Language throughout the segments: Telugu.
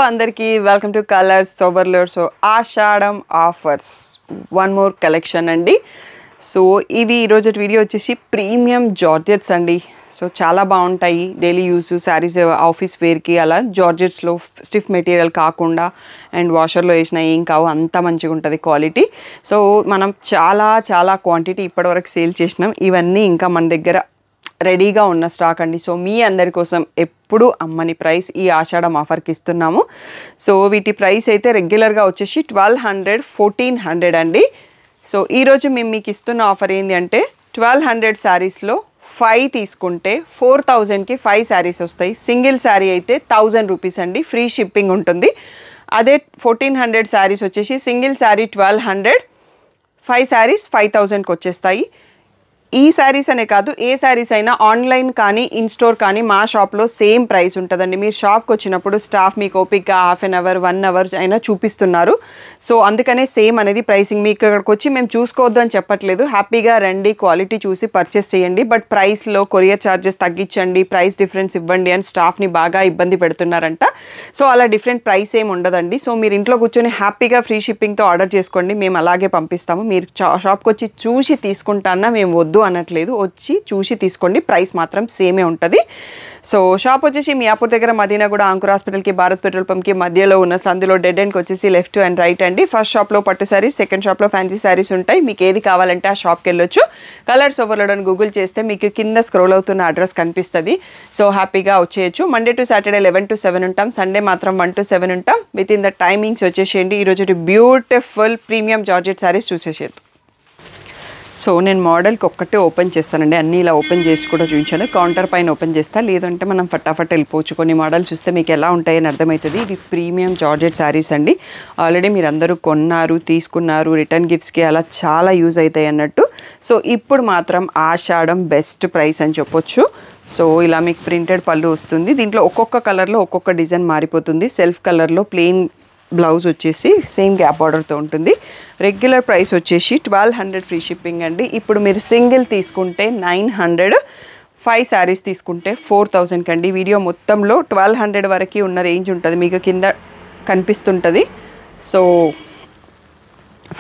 అందరికీ welcome to colours overload. So Ashadham offers one more collection అండి. సో ఇవి ఈరోజు వీడియో వచ్చేసి ప్రీమియం జార్జెట్స్ అండి. సో చాలా బాగుంటాయి డైలీ యూస్ శారీస్, ఆఫీస్ వేర్కి అలా జార్జెట్స్లో స్టిఫ్ మెటీరియల్ కాకుండా అండ్ వాషర్లో వేసినా ఏం కావు, అంత మంచిగా ఉంటుంది క్వాలిటీ. సో మనం చాలా క్వాంటిటీ ఇప్పటివరకు సేల్ చేసినాం. ఇవన్నీ ఇంకా మన దగ్గర రెడీగా ఉన్న స్టాక్ అండి. సో మీ అందరి కోసం ఎప్పుడు అమ్మని ప్రైస్ ఈ ఆషాఢం ఆఫర్కి ఇస్తున్నాము. సో వీటి ప్రైస్ అయితే రెగ్యులర్గా వచ్చేసి 1200, 1400 అండి. సో ఈరోజు మేము మీకు ఇస్తున్న ఆఫర్ ఏంటి అంటే 1200 శారీస్లో 5 తీసుకుంటే 4000కి 5 శారీస్ వస్తాయి. సింగిల్ శారీ అయితే 1000 రూపీస్ అండి, ఫ్రీ షిప్పింగ్ ఉంటుంది. అదే 1400 శారీస్ వచ్చేసి సింగిల్ శారీ 1200, 5 శారీస్ 5000కి వచ్చేస్తాయి. ఈ శారీస్ అనే కాదు, ఏ శారీస్ అయినా ఆన్లైన్ కానీ ఇన్ స్టోర్ కానీ మా షాప్లో సేమ్ ప్రైస్ ఉంటుందండి. మీరు షాప్కి వచ్చినప్పుడు స్టాఫ్ మీకు ఓపిక హాఫ్ అన్ అవర్ 1 అవర్ అయినా చూపిస్తున్నారు. సో అందుకనే సేమ్ అనేది ప్రైసింగ్. మీకు ఇక్కడికి వచ్చి మేము చూసుకోవద్దు అని చెప్పట్లేదు, హ్యాపీగా రండి, క్వాలిటీ చూసి పర్చేస్ చేయండి. బట్ ప్రైస్లో కొరియర్ ఛార్జెస్ తగ్గించండి, ప్రైస్ డిఫరెన్స్ ఇవ్వండి అని స్టాఫ్ని బాగా ఇబ్బంది పెడుతున్నారంట. సో అలా డిఫరెంట్ ప్రైస్ ఏమి ఉండదండి. సో మీరు ఇంట్లో కూర్చొని హ్యాపీగా ఫ్రీ షిప్పింగ్తో ఆర్డర్ చేసుకోండి, మేము అలాగే పంపిస్తాము. మీరు షాప్కి వచ్చి చూసి తీసుకుంటానా మేము వద్దు అనట్లేదు, వచ్చి చూసి తీసుకోండి, ప్రైస్ మాత్రం సేమే ఉంటుంది. సో షాప్ వచ్చేసి మియాపూర్ దగ్గర మదీనాగూడ అంకుర్ హాస్పిటల్కి భారత్ పెట్రోల్ పంప్కి మధ్యలో ఉన్న సందులో డెడ్ ఎండ్కి వచ్చేసి లెఫ్ట్ అండ్ రైట్ అండి. ఫస్ట్ షాప్లో పట్టు శారీస్, సెకండ్ షాప్లో ఫ్యాన్సీ శారీస్ ఉంటాయి. మీకు ఏది కావాలంటే ఆ షాప్కి వెళ్ళొచ్చు. కలర్స్ ఓవర్లోడ్ అని గూగుల్ చేస్తే మీకు కింద స్క్రోల్ అవుతున్న అడ్రస్ కనిపిస్తుంది. సో హ్యాపీగా వచ్చేయచ్చు. మండే టు సాటర్డే 11 to 7 ఉంటాం, సండే మాత్రం 1 to 7 ఉంటాం. విత్ ఇన్ ద టైమింగ్స్ వచ్చేసేయండి. ఈరోజు బ్యూటిఫుల్ ప్రీమియం జార్జెట్ శారీస్ చూసేసేది. సో నేను మోడల్కి ఒక్కటే ఓపెన్ చేస్తానండి, అన్నీ ఇలా ఓపెన్ చేసి కూడా చూపించాను. కౌంటర్ పైన ఓపెన్ చేస్తా, లేదంటే మనం ఫటాఫట్ వెళ్ళిపోవచ్చు. కొన్ని మోడల్ చూస్తే మీకు ఎలా ఉంటాయని అర్థమవుతుంది. ఇది ప్రీమియం జార్జెట్ శారీస్ అండి. ఆల్రెడీ మీరు అందరూ కొన్నారు, తీసుకున్నారు, రిటర్న్ గిఫ్ట్స్కి అలా చాలా యూజ్ అవుతాయి అన్నట్టు. సో ఇప్పుడు మాత్రం ఆషాఢం బెస్ట్ ప్రైస్ అని చెప్పొచ్చు. సో ఇలా మీకు ప్రింటెడ్ పళ్ళు వస్తుంది. దీంట్లో ఒక్కొక్క కలర్లో ఒక్కొక్క డిజైన్ మారిపోతుంది. సెల్ఫ్ కలర్లో ప్లెయిన్ బ్లౌజ్ వచ్చేసి సేమ్ గ్యాప్ బార్డర్తో ఉంటుంది. రెగ్యులర్ ప్రైస్ వచ్చేసి 1200 ఫ్రీ షిప్పింగ్ అండి. ఇప్పుడు మీరు సింగిల్ తీసుకుంటే 900, 5 శారీస్ తీసుకుంటే 4000 కండి. వీడియో మొత్తంలో 1200 వరకు ఉన్న రేంజ్ ఉంటుంది, మీకు కింద కనిపిస్తుంటుంది. సో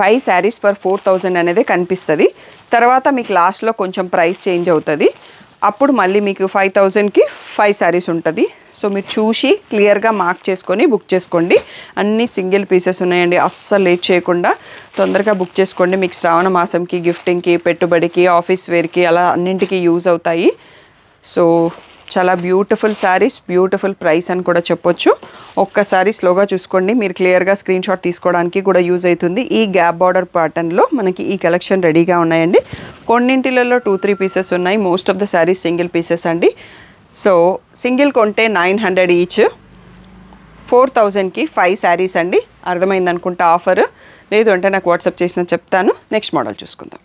5 శారీస్ ఫర్ 4000 అనేది కనిపిస్తుంది. తర్వాత మీకు లాస్ట్లో కొంచెం ప్రైస్ చేంజ్ అవుతుంది. అప్పుడు మళ్ళీ మీకు 5000కి 5 శారీస్ ఉంటుంది. సో మీరు చూసి క్లియర్గా మార్క్ చేసుకొని బుక్ చేసుకోండి. అన్నీ సింగిల్ పీసెస్ ఉన్నాయండి, అస్సలు లేట్ చేయకుండా తొందరగా బుక్ చేసుకోండి. మీకు శ్రావణ మాసంకి, గిఫ్టింగ్కి, పెట్టుబడికి, ఆఫీస్ వేర్కి అలా అన్నింటికి యూజ్ అవుతాయి. సో చాలా బ్యూటిఫుల్ శారీస్, బ్యూటిఫుల్ ప్రైస్ అని కూడా చెప్పొచ్చు. ఒక్కసారి స్లోగా చూసుకోండి, మీరు క్లియర్గా స్క్రీన్ షాట్ తీసుకోవడానికి కూడా యూజ్ అవుతుంది. ఈ గ్యాప్ బార్డర్ ప్యాటర్న్లో మనకి ఈ కలెక్షన్ రెడీగా ఉన్నాయండి. కొన్నింటిలలో 2-3 పీసెస్ ఉన్నాయి, most of the saris single pieces అండి. సో సింగిల్ కొంటే 900 ఈచ్, 4000కి 5 శారీస్ అండి. అర్థమైంది అనుకుంటా ఆఫర్. లేదు అంటే నాకు వాట్సాప్ చేసిన చెప్తాను. నెక్స్ట్ మోడల్ చూసుకుందాం.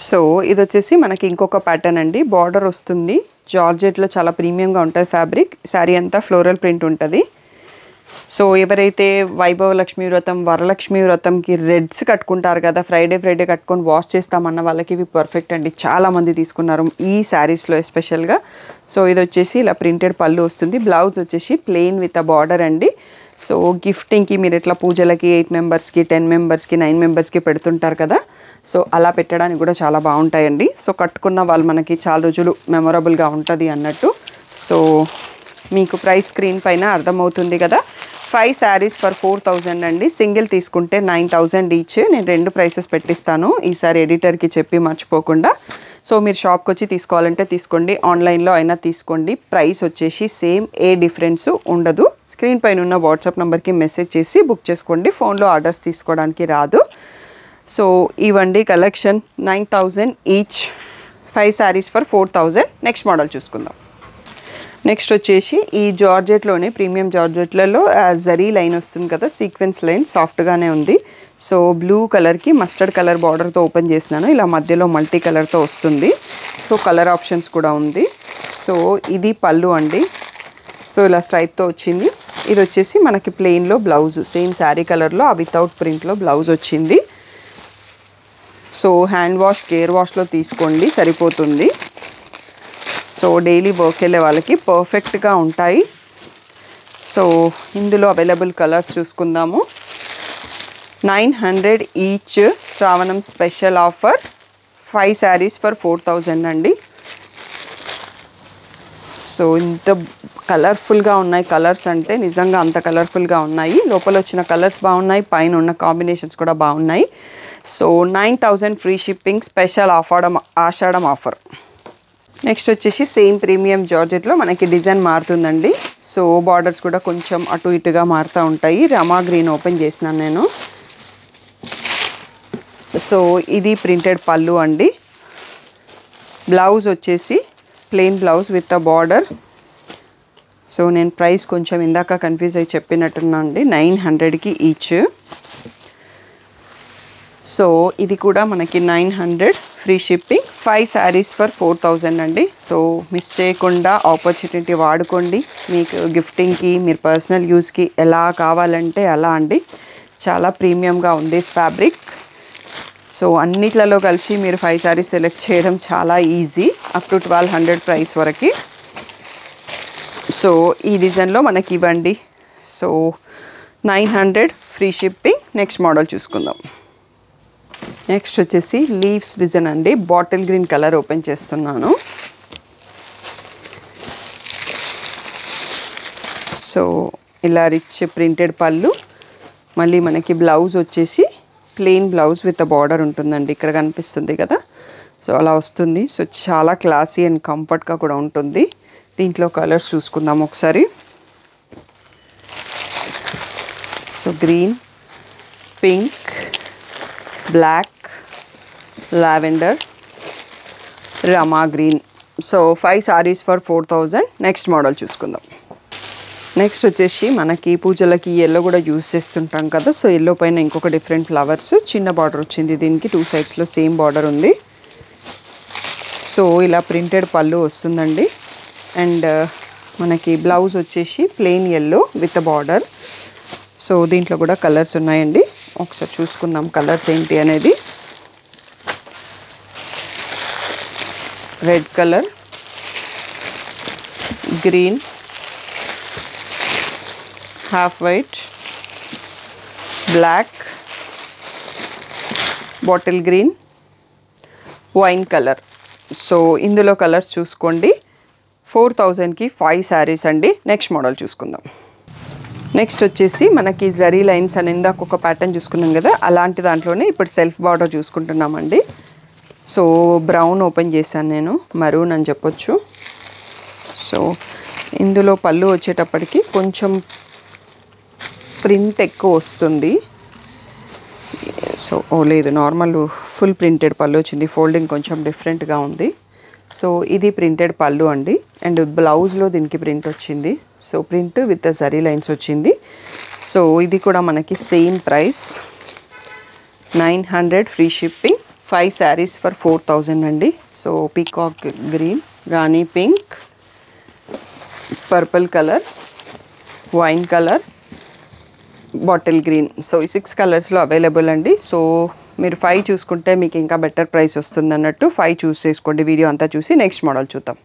సో ఇది వచ్చేసి మనకి ఇంకొక ప్యాటర్న్ అండి. బార్డర్ వస్తుంది, జార్జెట్లో చాలా ప్రీమియంగా ఉంటుంది ఫ్యాబ్రిక్. శారీ అంతా ఫ్లోరల్ ప్రింట్ ఉంటుంది. సో ఎవరైతే వైభవ లక్ష్మీ వ్రతం, వరలక్ష్మీ వ్రతంకి రెడ్స్ కట్టుకుంటారు కదా, ఫ్రైడే కట్టుకొని వాష్ చేస్తామన్న వాళ్ళకి ఇవి పర్ఫెక్ట్ అండి. చాలామంది తీసుకున్నారు ఈ శారీస్లో ఎస్పెషల్గా. సో ఇది వచ్చేసి ఇలా ప్రింటెడ్ పళ్ళు వస్తుంది. బ్లౌజ్ వచ్చేసి ప్లెయిన్ విత్ అ బార్డర్ అండి. సో గిఫ్టింగ్కి మీరు ఇట్లా పూజలకి 8 మెంబర్స్కి, 10 మెంబర్స్కి, 9 మెంబర్స్కి పెడుతుంటారు కదా, సో అలా పెట్టడానికి కూడా చాలా బాగుంటాయండి. సో కట్టుకున్న వాళ్ళు మనకి చాలా రోజులు మెమొరబుల్గా ఉంటుంది అన్నట్టు. సో మీకు ప్రైస్ స్క్రీన్ పైన అర్థమవుతుంది కదా. 5 శారీస్ ఫర్ 4000 అండి. సింగిల్ తీసుకుంటే 9000 ఈచ్. నేను 2 ప్రైసెస్ పెట్టిస్తాను ఈసారి ఎడిటర్కి చెప్పి మర్చిపోకుండా. సో మీరు షాప్కి వచ్చి తీసుకోవాలంటే తీసుకోండి, ఆన్లైన్లో అయినా తీసుకోండి. ప్రైస్ వచ్చేసి సేమ్, ఏ డిఫరెన్స్ ఉండదు. స్క్రీన్ పైన ఉన్న వాట్సాప్ నెంబర్కి మెసేజ్ చేసి బుక్ చేసుకోండి, ఫోన్లో ఆర్డర్స్ తీసుకోవడానికి రాదు. సో ఇవ్వండి collection 9000 each, 5 sarees for 4000. Next model చూసుకుందాం. నెక్స్ట్ వచ్చేసి ఈ జార్జెట్లోనే ప్రీమియం జార్జెట్లలో జరీ లైన్ వస్తుంది కదా, సీక్వెన్స్ లైన్ సాఫ్ట్గానే ఉంది. సో బ్లూ కలర్కి మస్టర్డ్ కలర్ బార్డర్తో ఓపెన్ చేసినాను. ఇలా మధ్యలో మల్టీ కలర్తో వస్తుంది. సో కలర్ ఆప్షన్స్ కూడా ఉంది. సో ఇది పళ్ళు అండి. సో ఇలా స్ట్రైప్తో వచ్చింది. ఇది వచ్చేసి మనకి ప్లెయిన్లో బ్లౌజ్, సేమ్ శారీ కలర్లో వితౌట్ ప్రింట్లో బ్లౌజ్ వచ్చింది. సో హ్యాండ్ వాష్, గేర్ వాష్లో తీసుకోండి, సరిపోతుంది. సో డైలీ వర్క్ వెళ్ళే వాళ్ళకి పర్ఫెక్ట్గా ఉంటాయి. సో ఇందులో అవైలబుల్ కలర్స్ చూసుకుందాము. 900 ఈచ్, శ్రావణం స్పెషల్ ఆఫర్, 5 శారీస్ ఫర్ 4000 అండి. సో ఇంత కలర్ఫుల్గా ఉన్నాయి కలర్స్ అంటే నిజంగా అంత కలర్ఫుల్గా ఉన్నాయి. లోపల వచ్చిన కలర్స్ బాగున్నాయి, పైన ఉన్న కాంబినేషన్స్ కూడా బాగున్నాయి. So 9000 free shipping special Ashadham offer. Next వచ్చేసి సేమ్ ప్రీమియం జార్జెట్లో మనకి డిజైన్ మారుతుందండి. సో బార్డర్స్ కూడా కొంచెం అటు ఇటుగా మారుతూ ఉంటాయి. రమా గ్రీన్ ఓపెన్ చేసినాను నేను. సో ఇది ప్రింటెడ్ పళ్ళు అండి. బ్లౌజ్ వచ్చేసి plain blouse with a border. So నేను ప్రైస్ కొంచెం ఇందాక కన్ఫ్యూజ్ అయ్యి చెప్పినట్టున్నా అండి, 900కి ఈచ్. సో ఇది కూడా మనకి 900 ఫ్రీ షిప్పింగ్, 5 శారీస్ ఫర్ 4000 అండి. సో మిస్ చేయకుండా ఆపర్చునిటీ వాడుకోండి. మీకు గిఫ్టింగ్కి, మీరు పర్సనల్ యూస్కి ఎలా కావాలంటే అలా అండి. చాలా ప్రీమియంగా ఉంది ఫ్యాబ్రిక్. సో అన్నిట్లలో కలిసి మీరు 5 శారీస్ సెలెక్ట్ చేయడం చాలా ఈజీ, అప్ టు 1200 ప్రైస్ వరకు. సో ఈ డిజైన్లో మనకి ఇవ్వండి. So 900 free shipping. Next model చూసుకుందాం. నెక్స్ట్ వచ్చేసి లీవ్స్ డిజైన్ అండి. బాటిల్ గ్రీన్ కలర్ ఓపెన్ చేస్తున్నాను. సో ఇలా రిచ్ ప్రింటెడ్ పళ్ళు, మళ్ళీ మనకి బ్లౌజ్ వచ్చేసి ప్లెయిన్ బ్లౌజ్ విత్ బార్డర్ ఉంటుందండి. ఇక్కడ కనిపిస్తుంది కదా, సో అలా వస్తుంది. సో చాలా క్లాసీ అండ్ కంఫర్ట్గా కూడా ఉంటుంది. దీంట్లో కలర్స్ చూసుకుందాం ఒకసారి. So green, pink, black, lavender, Rama green. So 5 sarees for 4000. Next model చూసుకుందాం. నెక్స్ట్ వచ్చేసి మనకి పూజలకి ఎల్లో కూడా యూస్ చేస్తుంటాం కదా. సో ఎల్లో పైన ఇంకొక డిఫరెంట్ ఫ్లవర్స్, చిన్న బార్డర్ వచ్చింది దీనికి. 2 సైడ్స్లో సేమ్ బార్డర్ ఉంది. సో ఇలా ప్రింటెడ్ పళ్ళు వస్తుందండి. అండ్ మనకి బ్లౌజ్ వచ్చేసి plain yellow with border. So దీంట్లో కూడా కలర్స్ ఉన్నాయండి, ఒకసారి చూసుకుందాం కలర్స్ ఏంటి అనేది. Red colour, green, half white, black, bottle green, wine colour. So ఇందులో కలర్స్ చూసుకోండి. 4000కి 5 శారీస్ అండి. నెక్స్ట్ మోడల్ చూసుకుందాం. నెక్స్ట్ వచ్చేసి మనకి జరీ లైన్స్ అని ఇందాక ఒక ప్యాటర్న్ చూసుకున్నాం కదా, అలాంటి దాంట్లోనే ఇప్పుడు సెల్ఫ్ బార్డర్ చూసుకుంటున్నామండి. సో బ్రౌన్ ఓపెన్ చేశాను నేను, మరూన్ అని చెప్పొచ్చు. సో ఇందులో పళ్ళు వచ్చేటప్పటికి కొంచెం ప్రింట్ ఎక్కువ వస్తుంది. సో లేదు, నార్మల్ ఫుల్ ప్రింటెడ్ పళ్ళు వచ్చింది. ఫోల్డింగ్ కొంచెం డిఫరెంట్గా ఉంది. సో ఇది ప్రింటెడ్ పళ్ళు అండి. అండ్ బ్లౌజ్లో దీనికి ప్రింట్ వచ్చింది. So print with zari lines వచ్చింది. సో ఇది కూడా మనకి same price, 900 free shipping, 5 sarees for 4000 అండి. So peacock green, rani pink, purple colour, wine colour, bottle green. So ఈ 6 కలర్స్లో అవైలబుల్ అండి. సో మీరు 5 చూసుకుంటే మీకు ఇంకా బెటర్ ప్రైస్ వస్తుంది అన్నట్టు 5 చూస్ చేసుకోండి. వీడియో అంతా చూసి నెక్స్ట్ మోడల్ చూద్దాం.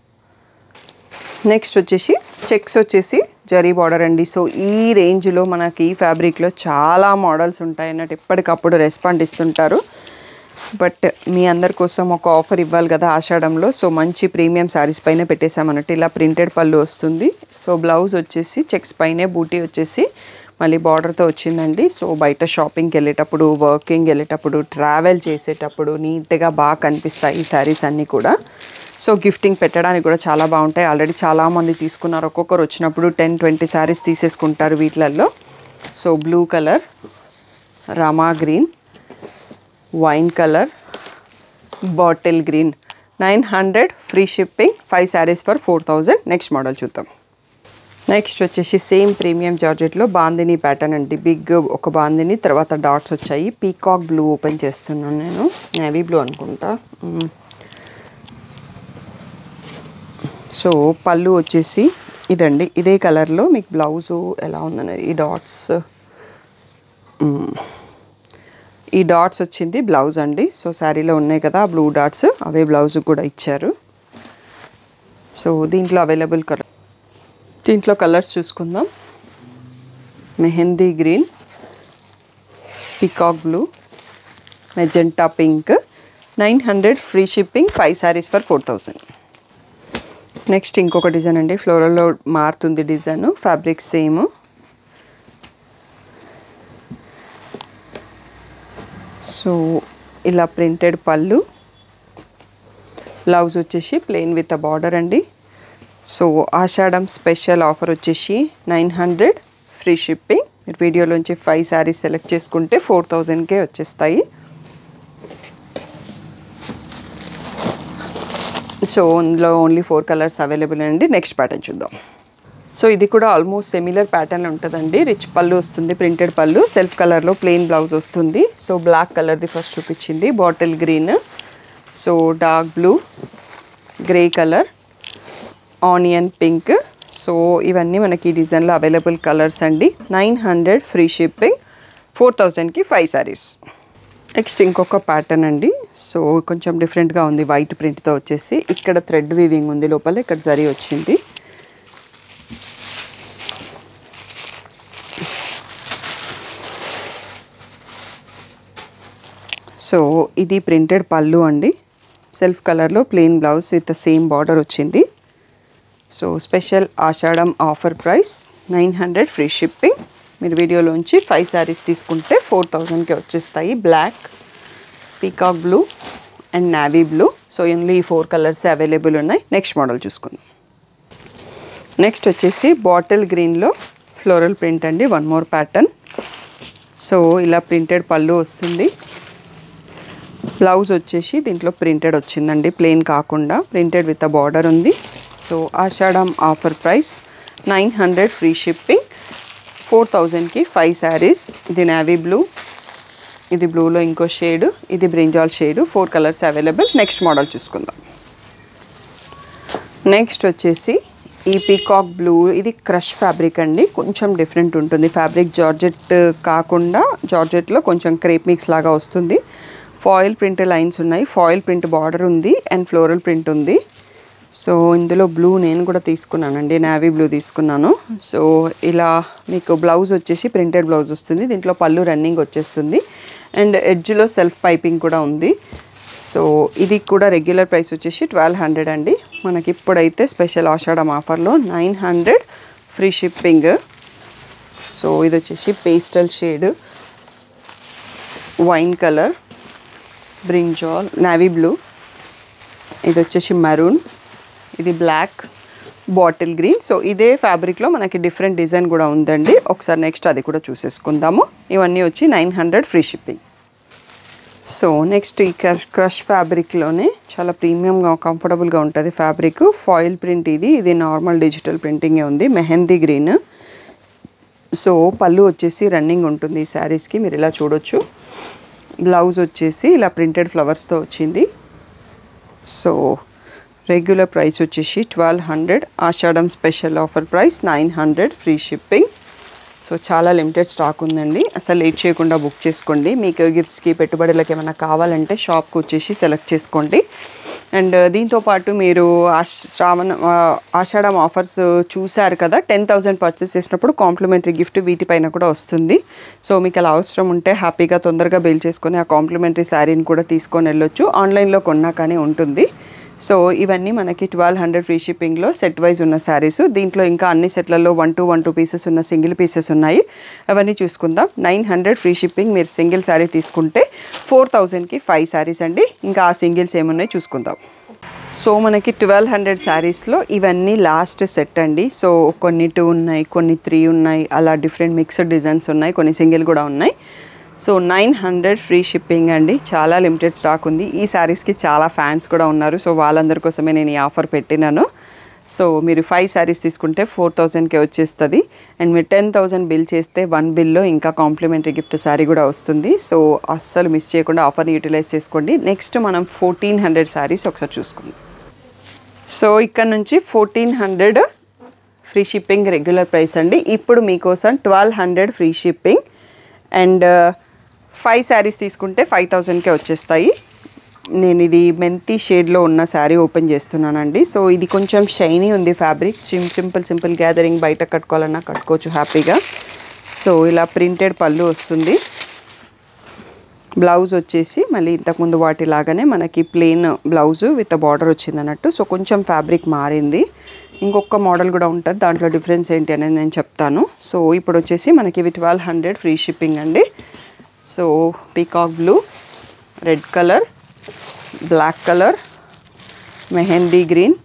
నెక్స్ట్ వచ్చేసి చెక్స్ వచ్చేసి జరీ బార్డర్ అండి. సో ఈ రేంజ్లో మనకి ఈ ఫ్యాబ్రిక్లో చాలా మోడల్స్ ఉంటాయి అన్నట్టు ఎప్పటికప్పుడు రెస్పాండ్ ఇస్తుంటారు. బట్ మీ అందరి కోసం ఒక ఆఫర్ ఇవ్వాలి కదా ఆషాఢంలో. సో మంచి ప్రీమియం శారీస్ పైన పెట్టేసామన్నట్టు. ఇలా ప్రింటెడ్ పళ్ళు వస్తుంది. సో బ్లౌజ్ వచ్చేసి చెక్స్ పైనే బూటీ వచ్చేసి మళ్ళీ బార్డర్తో వచ్చిందండి. సో బయట షాపింగ్కి వెళ్ళేటప్పుడు, వర్కింగ్ వెళ్ళేటప్పుడు, ట్రావెల్ చేసేటప్పుడు నీట్గా బాగా కనిపిస్తాయి ఈ శారీస్ అన్నీ కూడా. సో గిఫ్టింగ్ పెట్టడానికి కూడా చాలా బాగుంటాయి. ఆల్రెడీ చాలామంది తీసుకున్నారు. ఒక్కొక్కరు వచ్చినప్పుడు 10-20 శారీస్ తీసేసుకుంటారు వీటిలలో. So blue colour, Rama green, wine colour, bottle green. 900 free shipping, 5 sarees for 4000. Next model చూద్దాం. నెక్స్ట్ వచ్చేసి సేమ్ ప్రీమియం జార్జెట్లో బాందిని ప్యాటర్న్ అండి. బిగ్ ఒక బాందిని, తర్వాత డాట్స్ వచ్చాయి. పీకాక్ బ్లూ ఓపెన్ చేస్తున్నాను నేను, నేవీ బ్లూ అనుకుంటా. సో పళ్ళు వచ్చేసి ఇదండి, ఇదే కలర్లో మీకు బ్లౌజు ఎలా ఉందనేది. ఈ డాట్స్ వచ్చింది బ్లౌజ్ అండి. సో శారీలో ఉన్నాయి కదా బ్లూ డాట్స్, అవే బ్లౌజ్ కూడా ఇచ్చారు. సో దీంట్లో అవైలబుల్ కలర్, దీంట్లో కలర్స్ చూసుకుందాం. Mehndi green, peacock blue, magenta pink. 900 free shipping, 5 sarees for 4000. Next ఇంకొక డిజైన్ అండి, ఫ్లోరల్లో మారుతుంది డిజైన్, ఫ్యాబ్రిక్ సేమ్. సో ఇలా ప్రింటెడ్ పళ్ళు, బ్లౌజ్ వచ్చేసి ప్లెయిన్ విత్ అ బార్డర్ అండి. సో ఆషాఢం స్పెషల్ ఆఫర్ వచ్చేసి 900 ఫ్రీ షిప్పింగ్. మీరు వీడియోలోంచి 5 sarees సెలెక్ట్ చేసుకుంటే 4000కే వచ్చేస్తాయి. సో ఇందులో ఓన్లీ 4 కలర్స్ అవైలబుల్ అండి. నెక్స్ట్ ప్యాటర్న్ చూద్దాం. సో ఇది కూడా ఆల్మోస్ట్ సిమిలర్ ప్యాటర్న్ ఉంటుందండి. రిచ్ పళ్ళు వస్తుంది, ప్రింటెడ్ పళ్ళు, సెల్ఫ్ కలర్లో ప్లెయిన్ బ్లౌజ్ వస్తుంది. సో బ్లాక్ కలర్ది ఫస్ట్ చూపించింది, bottle green, so dark blue, grey colour, onion pink. So ఇవన్నీ మనకి ఈ డిజైన్లో అవైలబుల్ కలర్స్ అండి. 900 ఫ్రీ షిప్పింగ్, 4000కి 5 sarees. నెక్స్ట్ ఇంకొక ప్యాటర్న్ అండి. సో కొంచెం డిఫరెంట్గా ఉంది, వైట్ ప్రింట్తో వచ్చేసి ఇక్కడ థ్రెడ్ వీవింగ్ ఉంది లోపల, ఇక్కడ జరీ వచ్చింది. సో ఇది ప్రింటెడ్ పళ్ళు అండి, సెల్ఫ్ కలర్లో plain blouse with same border వచ్చింది. So special Ashadham offer price 900 free shipping. మీరు వీడియోలోంచి 5 sarees తీసుకుంటే 4000కే వచ్చేస్తాయి. Black, peacock blue and navy blue. So only ఈ 4 కలర్స్ అవైలబుల్ ఉన్నాయి. నెక్స్ట్ మోడల్ చూసుకుందాం. నెక్స్ట్ వచ్చేసి బాటిల్ గ్రీన్లో ఫ్లోరల్ ప్రింట్ అండి, వన్ మోర్ ప్యాటర్న్. సో ఇలా ప్రింటెడ్ పళ్ళు వస్తుంది, బ్లౌజ్ వచ్చేసి దీంట్లో ప్రింటెడ్ వచ్చిందండి, ప్లెయిన్ కాకుండా ప్రింటెడ్ విత్ అ బార్డర్ ఉంది. సో ఆషాఢం ఆఫర్ ప్రైస్ 900 ఫ్రీ షిప్పింగ్, 4000కి 5 sarees. ఇది నావీ బ్లూ, ఇది బ్లూలో ఇంకో షేడు, ఇది brinjal shade. 4 colours available. Next model చూసుకుందాం. నెక్స్ట్ వచ్చేసి ఈ పీకాక్ బ్లూ, ఇది క్రష్ ఫ్యాబ్రిక్ అండి, కొంచెం డిఫరెంట్ ఉంటుంది ఫ్యాబ్రిక్. జార్జెట్ కాకుండా జార్జెట్లో కొంచెం క్రేప్ మిక్స్ లాగా వస్తుంది. ఫాయిల్ ప్రింట్ లైన్స్ ఉన్నాయి, ఫాయిల్ ప్రింట్ బార్డర్ ఉంది అండ్ ఫ్లోరల్ ప్రింట్ ఉంది. సో ఇందులో బ్లూ నేను కూడా తీసుకున్నానండి, నావీ బ్లూ తీసుకున్నాను. సో ఇలా మీకు బ్లౌజ్ వచ్చేసి ప్రింటెడ్ బ్లౌజ్ వస్తుంది, దీంట్లో పళ్ళు రన్నింగ్ వచ్చేస్తుంది అండ్ ఎడ్జ్లో సెల్ఫ్ పైపింగ్ కూడా ఉంది. సో ఇది కూడా రెగ్యులర్ ప్రైస్ వచ్చేసి 1200 అండి. మనకి ఇప్పుడైతే స్పెషల్ ఆషాఢం ఆఫర్లో 900 ఫ్రీ షిప్పింగ్. సో ఇది వచ్చేసి pastel shade, wine colour, brinjal, navy blue, ఇది వచ్చేసి మరూన్, ఇది బ్లాక్, బాటిల్ గ్రీన్. సో ఇదే ఫ్యాబ్రిక్లో మనకి డిఫరెంట్ డిజైన్ కూడా ఉందండి. ఒకసారి నెక్స్ట్ అది కూడా చూసేసుకుందాము. ఇవన్నీ వచ్చి 900 ఫ్రీ షిప్పింగ్. సో నెక్స్ట్ ఈ క్రష్ ఫ్యాబ్రిక్లోనే చాలా ప్రీమియంగా కంఫర్టబుల్గా ఉంటుంది ఫ్యాబ్రిక్. ఫాయిల్ ప్రింట్, ఇది నార్మల్ డిజిటల్ ప్రింటింగే ఉంది, మెహందీ గ్రీన్. సో పళ్ళు వచ్చేసి రన్నింగ్ ఉంటుంది ఈ శారీస్కి, మీరు ఇలా చూడొచ్చు. బ్లౌజ్ వచ్చేసి ఇలా ప్రింటెడ్ ఫ్లవర్స్తో వచ్చింది. సో రెగ్యులర్ ప్రైస్ వచ్చేసి 1200, Ashadham special offer price 900 free shipping. So చాలా లిమిటెడ్ స్టాక్ ఉందండి, అసలు లేట్ చేయకుండా బుక్ చేసుకోండి. మీకు గిఫ్ట్స్కి పెట్టుబడులకు ఏమైనా కావాలంటే షాప్కి వచ్చేసి సెలెక్ట్ చేసుకోండి. అండ్ దీంతోపాటు మీరు ఆషాఢం ఆఫర్స్ చూశారు కదా, 10,000 పర్చేస్ చేసినప్పుడు కాంప్లిమెంటరీ గిఫ్ట్ వీటిపైన కూడా వస్తుంది. సో మీకు అలా అవసరం ఉంటే హ్యాపీగా తొందరగా బిల్ చేసుకొని ఆ కాంప్లిమెంటరీ శారీని కూడా తీసుకొని వెళ్ళొచ్చు, ఆన్లైన్లో కొన్నా కానీ ఉంటుంది. సో ఇవన్నీ మనకి 1200 ఫ్రీ షిప్పింగ్లో సెట్ వైజ్ ఉన్న శారీస్. దీంట్లో ఇంకా అన్ని సెట్లలో 1 to 2 పీసెస్ ఉన్న సింగిల్ పీసెస్ ఉన్నాయి, అవన్నీ చూసుకుందాం. 900 ఫ్రీ షిప్పింగ్. మీరు సింగిల్ శారీ తీసుకుంటే 4000కి 5 sarees అండి. ఇంకా ఆ సింగిల్స్ ఏమున్నాయి చూసుకుందాం. సో మనకి 1200 శారీస్లో ఇవన్నీ లాస్ట్ సెట్ అండి. సో కొన్ని 2 ఉన్నాయి, కొన్ని 3 ఉన్నాయి, అలా డిఫరెంట్ మిక్స్డ్ డిజైన్స్ ఉన్నాయి, కొన్ని సింగిల్ కూడా ఉన్నాయి. సో 900 ఫ్రీ షిప్పింగ్ అండి, చాలా లిమిటెడ్ స్టాక్ ఉంది. ఈ శారీస్కి చాలా ఫ్యాన్స్ కూడా ఉన్నారు, సో వాళ్ళందరి కోసమే నేను ఈ ఆఫర్ పెట్టినాను. సో మీరు 5 sarees తీసుకుంటే 4000కే వచ్చేస్తుంది. అండ్ మీరు 10,000 బిల్ చేస్తే 1 బిల్లో ఇంకా కాంప్లిమెంటరీ గిఫ్ట్ శారీ కూడా వస్తుంది. సో అస్సలు మిస్ చేయకుండా ఆఫర్ని యూటిలైజ్ చేసుకోండి. నెక్స్ట్ మనం 1400 sarees ఒకసారి చూసుకుందాం. సో ఇక్కడ నుంచి 1400 ఫ్రీ షిప్పింగ్ రెగ్యులర్ ప్రైస్ అండి. ఇప్పుడు మీకోసం 1200 ఫ్రీ షిప్పింగ్ అండ్ 5 sarees తీసుకుంటే 5000కే వచ్చేస్తాయి. నేను ఇది మెంతి షేడ్లో ఉన్న శారీ ఓపెన్ చేస్తున్నానండి. సో ఇది కొంచెం షైనీ ఉంది ఫ్యాబ్రిక్, సింపుల్ గ్యాదరింగ్, బయట కట్టుకోవాలన్నా కట్టుకోవచ్చు హ్యాపీగా. సో ఇలా ప్రింటెడ్ పళ్ళు వస్తుంది. బ్లౌజ్ వచ్చేసి మళ్ళీ ఇంతకుముందు వాటిలాగానే మనకి ప్లెయిన్ బ్లౌజు విత్ బార్డర్ వచ్చింది అన్నట్టు. సో కొంచెం ఫ్యాబ్రిక్ మారింది. ఇంకొక మోడల్ కూడా ఉంటుంది, దాంట్లో డిఫరెన్స్ ఏంటి అనేది నేను చెప్తాను. సో ఇప్పుడు వచ్చేసి మనకి ఇవి 1200 ఫ్రీ షిప్పింగ్ అండి. So peacock blue, red colour, black colour, mehndi green,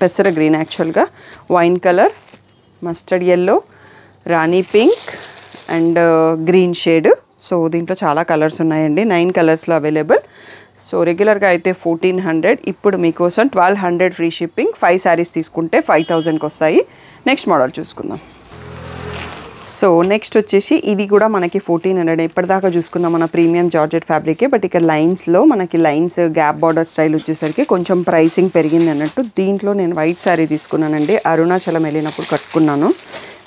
పెసర గ్రీన్ యాక్చువల్గా, wine colour, mustard yellow, rani pink and green shade. So దీంట్లో చాలా కలర్స్ ఉన్నాయండి, 9 కలర్స్లో అవైలబుల్. సో రెగ్యులర్గా అయితే 1400, ఇప్పుడు మీకోసం 1200 ఫ్రీ షిప్పింగ్. 5 శారీస్ తీసుకుంటే 5000కి వస్తాయి. నెక్స్ట్ మోడల్ చూసుకుందాం. సో నెక్స్ట్ వచ్చేసి ఇది కూడా మనకి 1400. ఇప్పటిదాకా చూసుకున్నాం మన ప్రీమియం జార్జెట్ ఫ్యాబ్రికే, బట్ ఇక్కడ లైన్స్లో మనకి లైన్స్ గ్యాప్ బార్డర్ స్టైల్ వచ్చేసరికి కొంచెం ప్రైసింగ్ పెరిగింది అన్నట్టు. దీంట్లో నేను వైట్ శారీ తీసుకున్నానండి, అరుణాచలం వెళ్ళినప్పుడు కట్టుకున్నాను.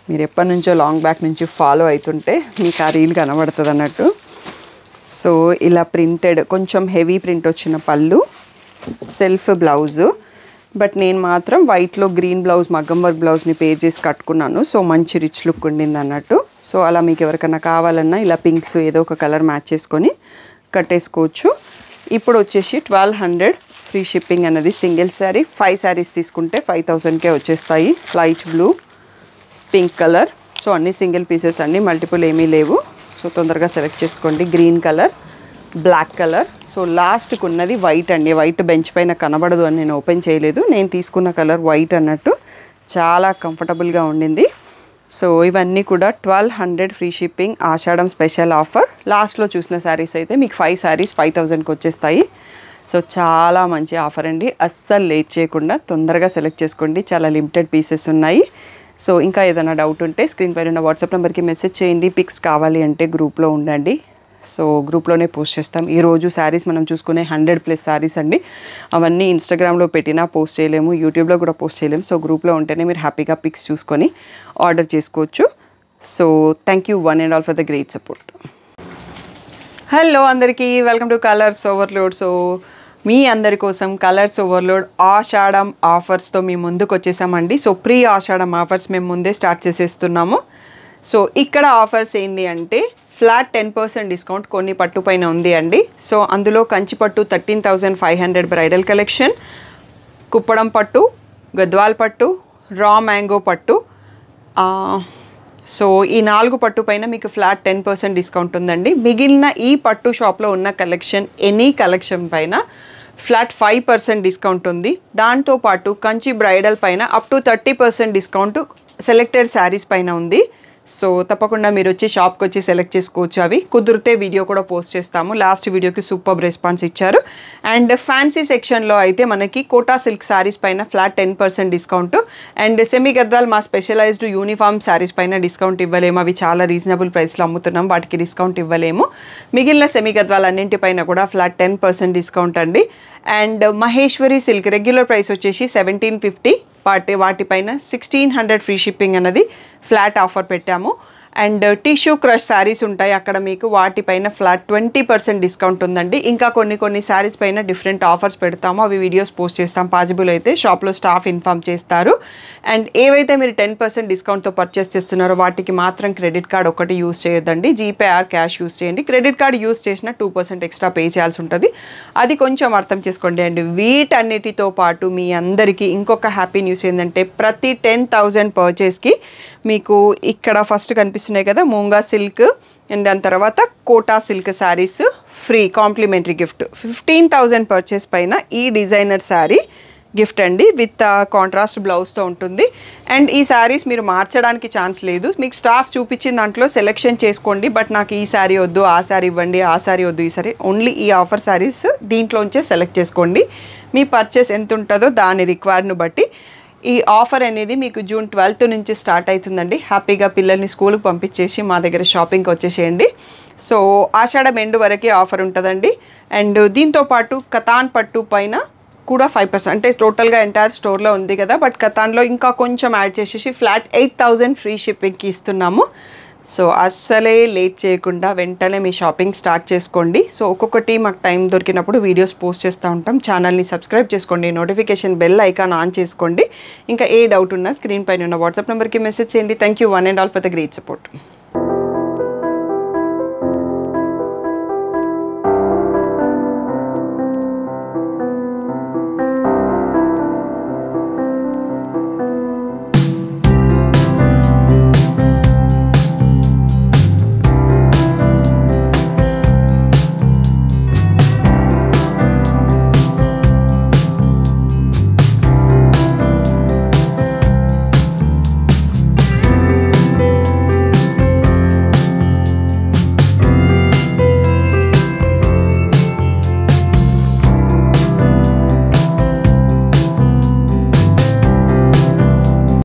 మీరు ఎప్పటి నుంచో లాంగ్ బ్యాక్ నుంచి ఫాలో అవుతుంటే మీకు ఆ రీల్ కనబడుతుంది అన్నట్టు. సో ఇలా ప్రింటెడ్ కొంచెం హెవీ ప్రింట్ వచ్చిన పళ్ళు, సెల్ఫ్ బ్లౌజు, బట్ నేను మాత్రం వైట్లో గ్రీన్ బ్లౌజ్ మగ్గం వర్క్ బ్లౌజ్ని పేర్ చేసి కట్టుకున్నాను. సో మంచి రిచ్ లుక్ ఉండింది అన్నట్టు. సో అలా మీకు ఎవరికైనా కావాలన్నా ఇలా పింక్స్ ఏదో ఒక కలర్ మ్యాచ్ చేసుకొని కట్టేసుకోవచ్చు. ఇప్పుడు వచ్చేసి 1200 ఫ్రీ షిప్పింగ్ అన్నది సింగిల్ శారీ. 5 శారీస్ తీసుకుంటే 5000కే వచ్చేస్తాయి. Light blue, pink colour. So అన్ని సింగిల్ పీసెస్ అండి, మల్టిపుల్ ఏమీ లేవు. సో తొందరగా సెలెక్ట్ చేసుకోండి. Green colour, black colour. So లాస్ట్కి ఉన్నది వైట్ అండి. వైట్ బెంచ్ పైన కనబడదు అని నేను ఓపెన్ చేయలేదు. నేను తీసుకున్న కలర్ వైట్ అన్నట్టు, చాలా కంఫర్టబుల్గా ఉండింది. సో ఇవన్నీ కూడా 1200 ఫ్రీ షిప్పింగ్, ఆషాఢం స్పెషల్ ఆఫర్. లాస్ట్లో చూసిన శారీస్ అయితే మీకు 5 శారీస్ 5000కి వచ్చేస్తాయి. సో చాలా మంచి ఆఫర్ అండి, అస్సలు లేట్ చేయకుండా తొందరగా సెలెక్ట్ చేసుకోండి. చాలా లిమిటెడ్ పీసెస్ ఉన్నాయి. సో ఇంకా ఏదైనా డౌట్ ఉంటే స్క్రీన్ పైన ఉన్న వాట్సాప్ నెంబర్కి మెసేజ్ చేయండి. పిక్స్ కావాలి అంటే గ్రూప్లో ఉండండి. సో గ్రూప్లోనే పోస్ట్ చేస్తాం. ఈరోజు శారీస్ మనం చూసుకునే 100+ శారీస్ అండి. అవన్నీ ఇన్స్టాగ్రామ్లో పెట్టినా పోస్ట్ చేయలేము, యూట్యూబ్లో కూడా పోస్ట్ చేయలేము. సో గ్రూప్లో ఉంటేనే మీరు హ్యాపీగా పిక్స్ చూసుకొని ఆర్డర్ చేసుకోవచ్చు. So thank you one and all for the great support. Hello అందరికీ, welcome to colours overload. So మీ అందరి కోసం కలర్స్ ఓవర్లోడ్ ఆషాఢం ఆఫర్స్తో మేము ముందుకు వచ్చేసామండి. సో ప్రీ ఆషాఢం ఆఫర్స్ మేము ముందే స్టార్ట్ చేసేస్తున్నాము. సో ఇక్కడ ఆఫర్స్ ఏంటి అంటే ఫ్లాట్ 10% డిస్కౌంట్ కొన్ని పట్టు పైన ఉంది అండి. సో అందులో కంచి పట్టు 13,500 బ్రైడల్ కలెక్షన్, కుప్పడం పట్టు, గద్వాల్ పట్టు, రా మ్యాంగో పట్టు. సో ఈ 4 పట్టు పైన మీకు ఫ్లాట్ 10% డిస్కౌంట్ ఉందండి. మిగిలిన ఈ పట్టు షాప్లో ఉన్న కలెక్షన్ ఎనీ కలెక్షన్ పైన ఫ్లాట్ 5% డిస్కౌంట్ ఉంది. దాంతోపాటు కంచి బ్రైడల్ పైన up to 30% discount selected saris పైన ఉంది. సో తప్పకుండా మీరు వచ్చి షాప్కి వచ్చి సెలెక్ట్ చేసుకోవచ్చు. అవి కుదిరితే వీడియో కూడా పోస్ట్ చేస్తాము. లాస్ట్ వీడియోకి సూపర్ రెస్పాన్స్ ఇచ్చారు. అండ్ ఫ్యాన్సీ సెక్షన్లో అయితే మనకి కోటా సిల్క్ శారీస్ పైన flat 10% discount. And semi Gadwal మా స్పెషలైజ్డ్ యూనిఫామ్ శారీస్ పైన డిస్కౌంట్ ఇవ్వలేము, అవి చాలా రీజనబుల్ ప్రైస్లో అమ్ముతున్నాం, వాటికి డిస్కౌంట్ ఇవ్వలేము. మిగిలిన సెమీ గద్వాల్ అన్నింటిపైన కూడా ఫ్లాట్ 10% డిస్కౌంట్ అండి. And Maheshwari silk regular price వచ్చేసి 1750, వాటిపైన 1600 ఫ్రీ షిప్పింగ్ అన్నది ఫ్లాట్ ఆఫర్ పెట్టాము. అండ్ టిష్యూ క్రష్ శారీస్ ఉంటాయి అక్కడ మీకు, వాటిపైన ఫ్లాట్ 20% డిస్కౌంట్ ఉందండి. ఇంకా కొన్ని శారీస్ పైన డిఫరెంట్ ఆఫర్స్ పెడతాము, అవి వీడియోస్ పోస్ట్ చేస్తాం. పాసిబుల్ అయితే షాప్లో స్టాఫ్ ఇన్ఫామ్ చేస్తారు. అండ్ ఏవైతే మీరు 10% డిస్కౌంట్తో పర్చేస్ చేస్తున్నారో వాటికి మాత్రం క్రెడిట్ కార్డ్ ఒకటి యూస్ చేయొద్దండి, జీపే ఆర్ క్యాష్ యూస్ చేయండి. క్రెడిట్ కార్డ్ యూస్ చేసిన 2% ఎక్స్ట్రా పే చేయాల్సి ఉంటుంది, అది కొంచెం అర్థం చేసుకోండి. అండ్ వీటన్నిటితో పాటు మీ అందరికీ ఇంకొక హ్యాపీ న్యూస్ ఏంటంటే ప్రతి 10,000 పర్చేస్కి మీకు ఇక్కడ ఫస్ట్ కనిపిస్తున్నాయి కదా మూంగా సిల్క్ అండ్ దాని తర్వాత Kota silk sarees free complimentary gift. 15,000 purchase పైన ఈ డిజైనర్ శారీ గిఫ్ట్ అండి, విత్ కాంట్రాస్ట్ బ్లౌజ్తో ఉంటుంది. అండ్ ఈ శారీస్ మీరు మార్చడానికి ఛాన్స్ లేదు, మీకు స్టాఫ్ చూపించిన దాంట్లో సెలెక్షన్ చేసుకోండి. బట్ నాకు ఈ శారీ వద్దు, ఆ శారీ ఇవ్వండి, ఆ శారీ వద్దు, ఈ శారీ ఓన్లీ ఈ ఆఫర్ శారీస్ దీంట్లోంచే సెలెక్ట్ చేసుకోండి. మీ పర్చేస్ ఎంత ఉంటుందో దాని రిక్వైర్డ్ను బట్టి ఈ ఆఫర్ అనేది మీకు జూన్ 12th నుంచి స్టార్ట్ అవుతుందండి. హ్యాపీగా పిల్లల్ని స్కూల్కి పంపించేసి మా దగ్గర షాపింగ్కి వచ్చేసేయండి. సో ఆషాఢం ఎండ్ వరకే ఆఫర్ ఉంటుందండి. అండ్ దీంతోపాటు కతాన్ పట్టు పైన కూడా 5%, అంటే టోటల్గా ఎంటైర్ స్టోర్లో ఉంది కదా, బట్ కతాన్లో ఇంకా కొంచెం యాడ్ చేసేసి ఫ్లాట్ 8,000 ఫ్రీ షిప్పింగ్కి ఇస్తున్నాము. సో అస్సలే లేట్ చేయకుండా వెంటనే మీ షాపింగ్ స్టార్ట్ చేసుకోండి. సో ఒక్కొక్కటి మాకు టైం దొరికినప్పుడు వీడియోస్ పోస్ట్ చేస్తూ ఉంటాం. ఛానల్ని సబ్స్క్రైబ్ చేసుకోండి, నోటిఫికేషన్ బెల్ ఐకాన్ ఆన్ చేసుకోండి. ఇంకా ఏ డౌట్ ఉన్నా స్క్రీన్ పైన ఉన్న వాట్సాప్ నెంబర్కి మెసేజ్ చేయండి. Thank you one and all for the great support.